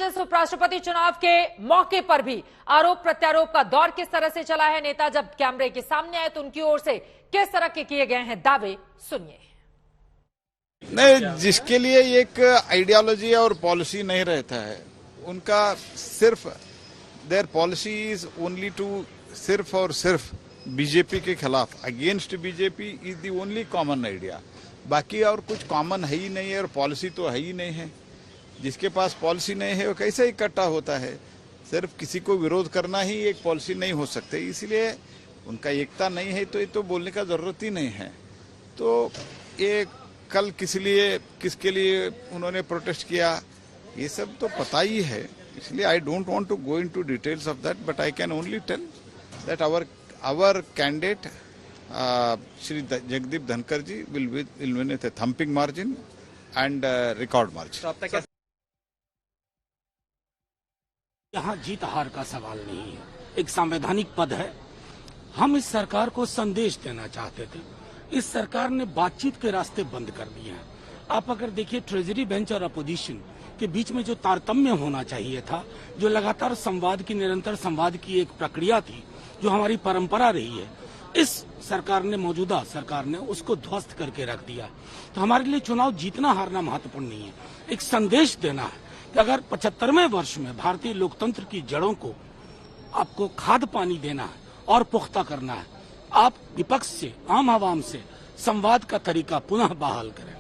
इस उपराष्ट्रपति चुनाव के मौके पर भी आरोप प्रत्यारोप का दौर किस तरह से चला है, नेता जब कैमरे के सामने आए तो उनकी ओर से किस तरह के किए गए हैं दावे, सुनिए। नहीं, जिसके लिए एक आइडियोलॉजी और पॉलिसी नहीं रहता है, उनका सिर्फ their policy is only to सिर्फ और सिर्फ बीजेपी के खिलाफ, against BJP is the only common idea. बाकी और कुछ कॉमन है ही नहीं है और पॉलिसी तो है ही नहीं है। जिसके पास पॉलिसी नहीं है वो कैसे इकट्ठा होता है? सिर्फ किसी को विरोध करना ही एक पॉलिसी नहीं हो सकते, इसलिए उनका एकता नहीं है तो ये तो बोलने का जरूरत ही नहीं है। तो ये कल किसके लिए उन्होंने प्रोटेस्ट किया, ये सब तो पता ही है, इसलिए I don't want to go into details of that, but I can only tell that our candidate Shri Jagdeep Dhankhar ji will win with a thumping margin and record margin. यहाँ जीत हार का सवाल नहीं है, एक संवैधानिक पद है। हम इस सरकार को संदेश देना चाहते थे। इस सरकार ने बातचीत के रास्ते बंद कर दिए हैं। आप अगर देखिए, ट्रेजरी बेंच और अपोजिशन के बीच में जो तारतम्य होना चाहिए था, जो लगातार संवाद की, निरंतर संवाद की एक प्रक्रिया थी, जो हमारी परंपरा रही है, इस सरकार ने, मौजूदा सरकार ने उसको ध्वस्त करके रख दिया। तो हमारे लिए चुनाव जीतना हारना महत्वपूर्ण नहीं है, एक संदेश देना है कि अगर 75वें वर्ष में भारतीय लोकतंत्र की जड़ों को आपको खाद पानी देना है और पुख्ता करना है, आप विपक्ष से, आम आवाम से संवाद का तरीका पुनः बहाल करें।